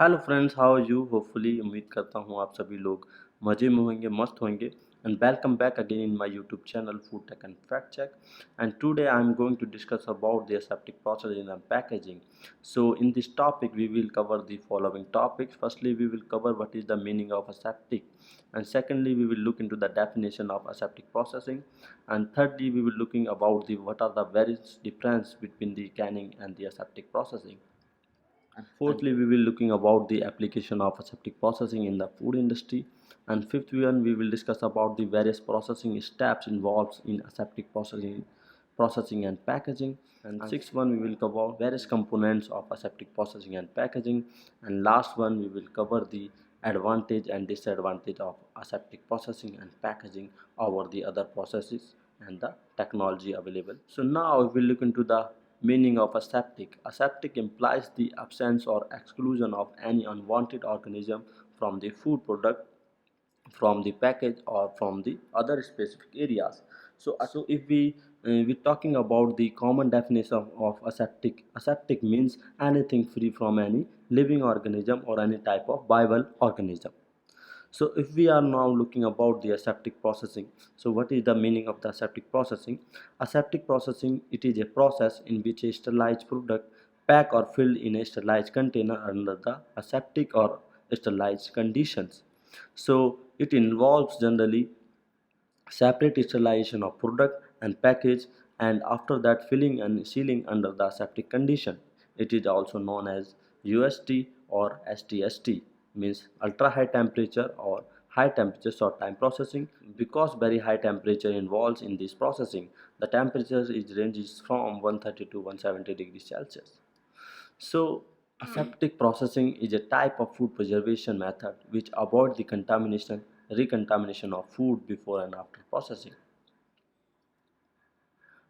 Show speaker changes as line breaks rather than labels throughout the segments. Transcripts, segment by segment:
Hello friends, how are you? Hopefully उम्मीद करता हूँ आप सभी लोग मज़े में होंगे, मस्त होंगे। And welcome back again in my YouTube channel food tech and fact check. And today I am going to discuss about the aseptic process in packaging. So in this topic we will cover the following topics. Firstly, we will cover what is the meaning of aseptic, and secondly we will look into the definition of aseptic processing, and thirdly we will looking about the what are the various difference between the canning and the aseptic processing. And fourthly, we will looking about the application of aseptic processing in the food industry. And fifth one, we will discuss about the various processing steps involved in aseptic processing and packaging. And sixth one, we will cover various components of aseptic processing and packaging. And last one, we will cover the advantage and disadvantage of aseptic processing and packaging over the other processes and the technology available. So now we will look into the meaning of aseptic. Aseptic implies the absence or exclusion of any unwanted organism from the food product, from the package, or from the other specific areas. So if we're talking about the common definition of aseptic. Aseptic means anything free from any living organism or any type of viable organism. So if we are now looking about the aseptic processing, so what is the meaning of the aseptic processing? Aseptic processing, it is a process in which a sterilized product packed or filled in a sterilized container under the aseptic or sterilized conditions. So it involves generally separate sterilization of product and package, and after that filling and sealing under the aseptic condition. It is also known as UST or STST, means ultra high temperature or high temperature short time processing. Because very high temperature involves in this processing, the temperature is ranges from 130 to 170 degrees Celsius. So aseptic processing is a type of food preservation method which avoids the contamination, recontamination of food before and after processing.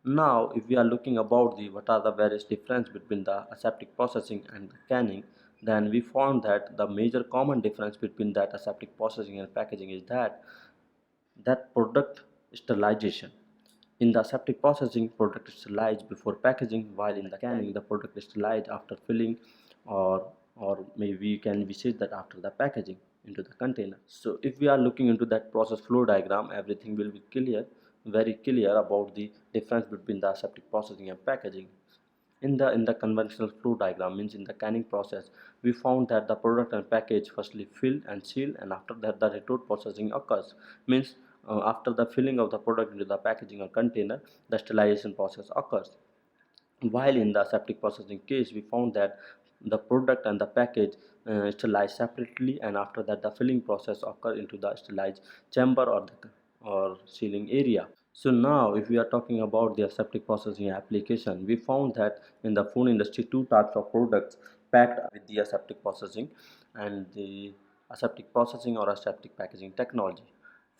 Now, if we are looking about the what are the various difference between the aseptic processing and the canning, then we found that the major common difference between that aseptic processing and packaging is that product sterilization. In the aseptic processing, product is sterilized before packaging, while in the canning, the product is sterilized after filling, or maybe we can we say that after the packaging into the container. So if we are looking into that process flow diagram, everything will be clear, very clear about the difference between the aseptic processing and packaging. In the conventional flow diagram, means in the canning process, we found that the product and package firstly filled and sealed, and after that the retort processing occurs, means after the filling of the product into the packaging or container, the sterilization process occurs. While in the aseptic processing case, we found that the product and the package sterilized separately, and after that the filling process occur into the sterilized chamber or sealing area. So now if we are talking about the aseptic processing application, we found that in the food industry two types of products packed with the aseptic processing and the aseptic processing or aseptic packaging technology.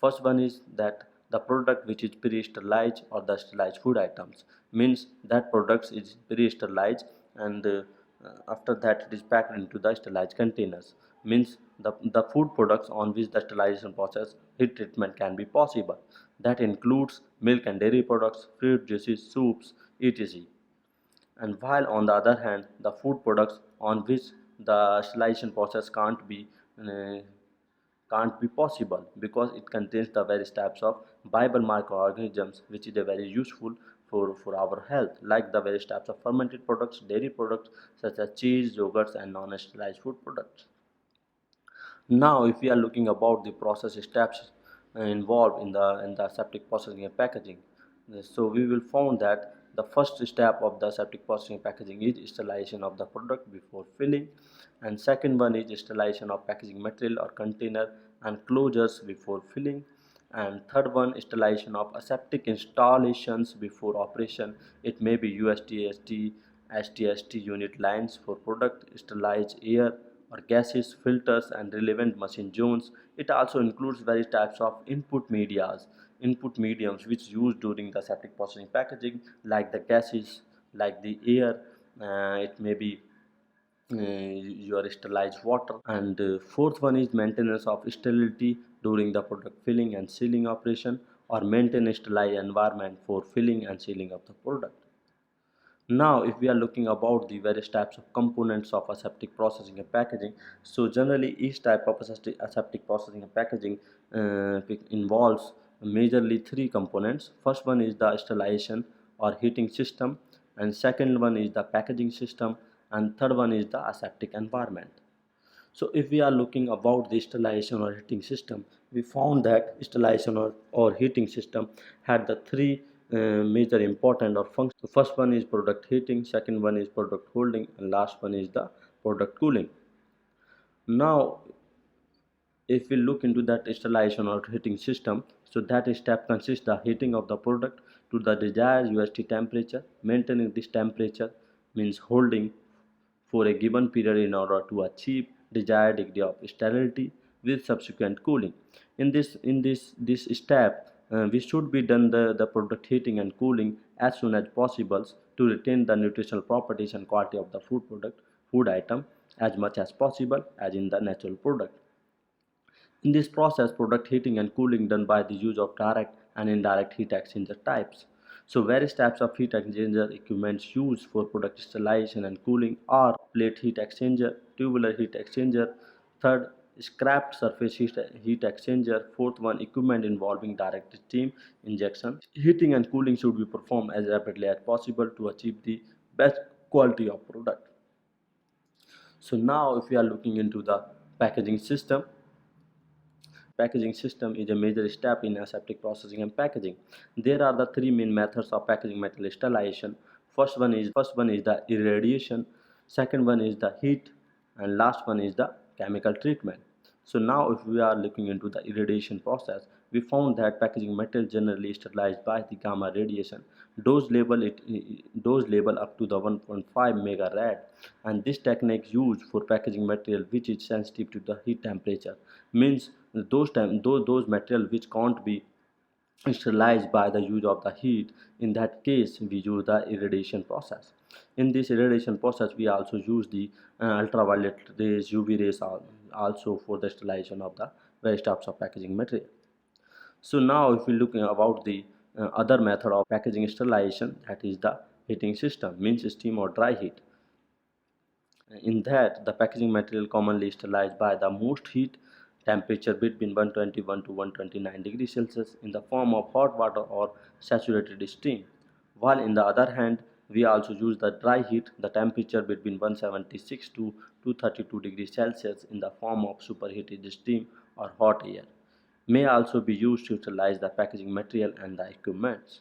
First one is that the product which is pre-sterilized or the sterilized food items, means that product is pre-sterilized, and after that it is packed into the sterilized containers, means the food products on which the sterilization process heat treatment can be possible. That includes milk and dairy products, fruit juices, soups, etc. And while on the other hand, the food products on which the sterilization process uh, can't be possible because it contains the various types of viable microorganisms which is very useful for our health, like the various types of fermented products, dairy products such as cheese, yogurts, and non-sterilized food products. Now, if we are looking about the process steps involved in the aseptic processing and packaging, so we will find that the first step of the aseptic processing and packaging is sterilization of the product before filling, and second one is sterilization of packaging material or container and closures before filling, and third one sterilization of aseptic installations before operation. It may be USTST, STST unit lines for product sterilized air or gases, filters, and relevant machine zones. It also includes various types of input mediums which used during the aseptic processing packaging, like the gases, like the air. It may be your sterilized water, and fourth one is maintenance of sterility during the product filling and sealing operation, or maintain sterilized environment for filling and sealing of the product. Now, if we are looking about the various types of components of aseptic processing and packaging, so generally each type of aseptic processing and packaging involves majorly three components. First one is the sterilization or heating system, and second one is the packaging system, and third one is the aseptic environment. So if we are looking about the sterilization or heating system, we found that sterilization or heating system had the three major important or functions. The first one is product heating, second one is product holding, and last one is the product cooling. Now, if we look into that sterilization or heating system, so that step consists the heating of the product to the desired UST temperature. Maintaining this temperature means holding for a given period in order to achieve desired degree of sterility with subsequent cooling. In this step, we should be done the product heating and cooling as soon as possible to retain the nutritional properties and quality of the food item as much as possible as in the natural product. In this process, product heating and cooling done by the use of direct and indirect heat exchanger types. So various types of heat exchanger equipments used for product sterilization and cooling are plate heat exchanger, tubular heat exchanger, third scrapped surface heat exchanger, fourth one equipment involving direct steam injection. Heating and cooling should be performed as rapidly as possible to achieve the best quality of product. So now if we are looking into the packaging system, packaging system is a major step in aseptic processing and packaging. There are the three main methods of packaging material sterilization. First one is the irradiation, second one is the heat, and last one is the chemical treatment. So now if we are looking into the irradiation process, we found that packaging material generally sterilized by the gamma radiation. Dose label up to the 1.5 mega rad, and this technique used for packaging material which is sensitive to the heat temperature, means those material which can't be sterilized by the use of the heat. In that case, we use the irradiation process. In this irradiation process, we also use the ultraviolet rays, UV rays also for the sterilization of the various types of packaging material. So now if we look about the other method of packaging sterilization, that is the heating system, means steam or dry heat. In that, the packaging material commonly sterilized by the most heat temperature between 121 to 129 degrees Celsius in the form of hot water or saturated steam. While in the other hand, we also use the dry heat, the temperature between 176 to 232 degrees Celsius in the form of superheated steam or hot air. May also be used to sterilize the packaging material and the equipment.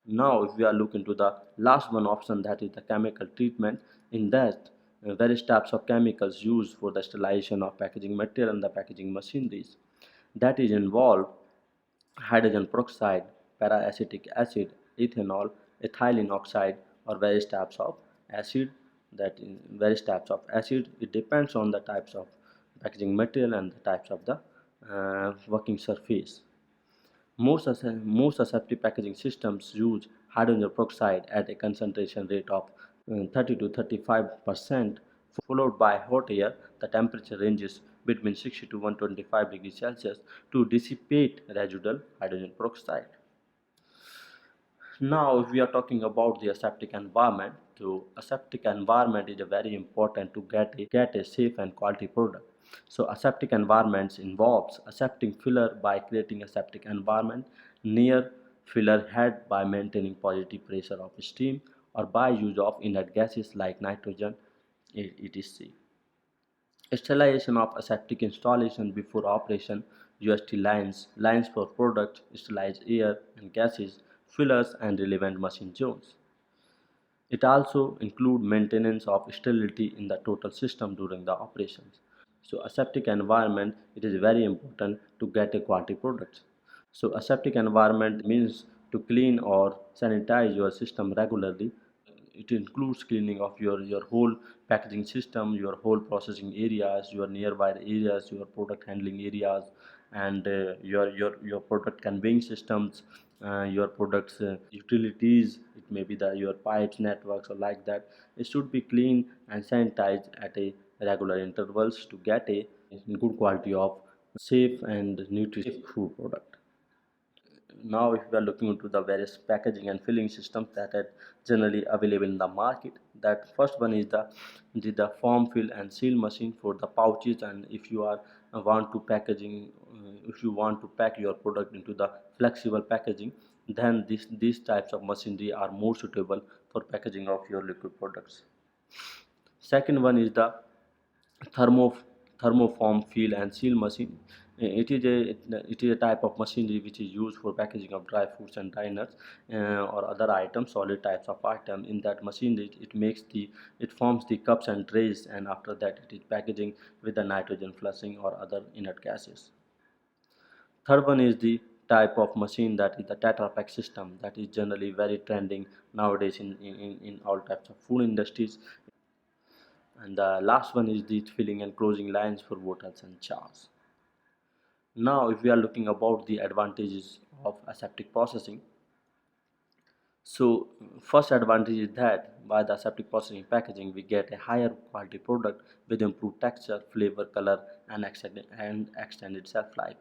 Now, if we are looking to the last one option, that is the chemical treatment, in that various types of chemicals used for the sterilization of packaging material and the packaging machineries. That is involved hydrogen peroxide, para-acetic acid, ethanol, ethylene oxide, or various types of acid. That is various types of acid. It depends on the types of packaging material and the types of the working surface. Most aseptic packaging systems use hydrogen peroxide at a concentration rate of 30 to 35%, followed by hot air. The temperature ranges between 60 to 125 degrees Celsius to dissipate residual hydrogen peroxide. Now, if we are talking about the aseptic environment, so aseptic environment is a very important to get a safe and quality product. So aseptic environments involves aseptic filler by creating aseptic environment near filler head by maintaining positive pressure of steam or by use of inert gases like nitrogen, etc. Sterilization of aseptic installation before operation, UST lines for product, sterilized air and gases, fillers and relevant machine zones. It also includes maintenance of sterility in the total system during the operations. So aseptic environment, it is very important to get a quality product. So aseptic environment means to clean or sanitize your system regularly. It includes cleaning of your whole packaging system, your whole processing areas, your nearby areas, your product handling areas, and your product conveying systems, your products utilities. It may be the your pipes networks or like that. It should be clean and sanitized at a regular intervals to get a good quality of safe and nutritious food product. Now if we are looking into the various packaging and filling systems that are generally available in the market, that first one is the form fill and seal machine for the pouches. And if you are want to packaging if you want to pack your product into the flexible packaging, then these types of machinery are more suitable for packaging of your liquid products. Second one is the thermo thermoform fill and seal machine. It is a type of machinery which is used for packaging of dry fruits and dry nuts, or other items, solid types of item. In that machinery, it forms the cups and trays, and after that it is packaging with the nitrogen flushing or other inert gases. Third one is the type of machine that is the Tetra Pak system, that is generally very trending nowadays in all types of food industries. And the last one is the filling and closing lines for bottles and jars. Now if we are looking about the advantages of aseptic processing, so first advantage is that by the aseptic processing packaging we get a higher quality product with improved texture, flavor, color, and extended shelf life.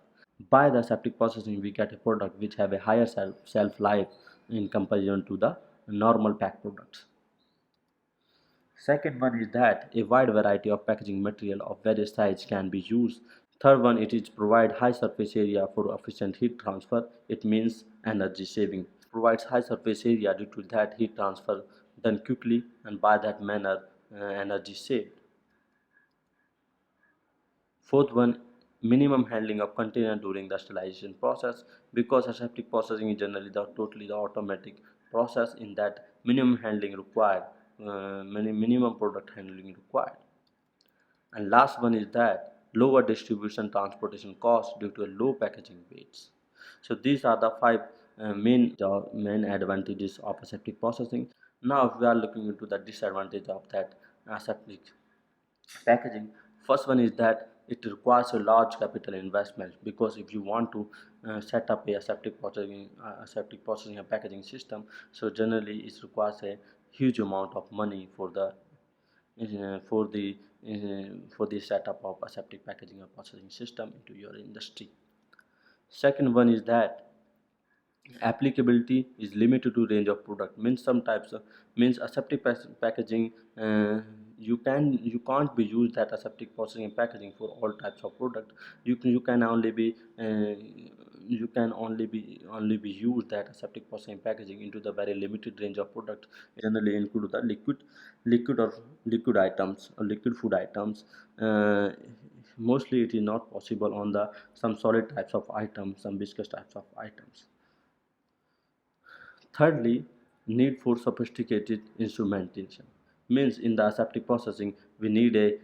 By the aseptic processing we get a product which have a higher shelf life in comparison to the normal pack products. Second one is that a wide variety of packaging material of various sizes can be used. Third one, it is provide high surface area for efficient heat transfer. It means energy saving. Provides high surface area due to that heat transfer done quickly, and by that manner energy saved. Fourth one, minimum handling of container during the sterilization process, because aseptic processing is generally totally the automatic process. In that minimum handling required, minimum product handling required. And last one is that lower distribution transportation costs due to low packaging weights. So these are the five main advantages of aseptic processing. Now if we are looking into the disadvantage of that aseptic packaging, first one is that it requires a large capital investment, because if you want to set up a aseptic processing and packaging system, so generally it requires a huge amount of money for the uh, for the for the setup of aseptic packaging and processing system into your industry. Second one is that applicability is limited to range of product, means some types of means aseptic packaging, you can't be used that aseptic processing and packaging for all types of product. You can only be only be used that aseptic processing and packaging into the very limited range of product, generally include the liquid items or liquid food items. Mostly it is not possible on the some solid types of items, some viscous types of items. Thirdly, need for sophisticated instrumentation, means in the aseptic processing we need a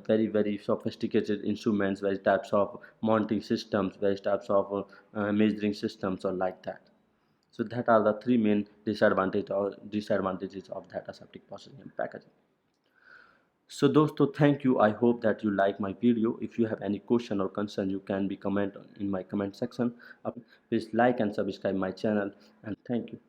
very sophisticated instruments, various types of mounting systems, various types of measuring systems or like that. So that are the three main disadvantages of that aseptic processing and packaging. So dosto, thank you. I hope that you like my video. If you have any question or concern, you can be comment in my comment section. Please like and subscribe my channel, and thank you.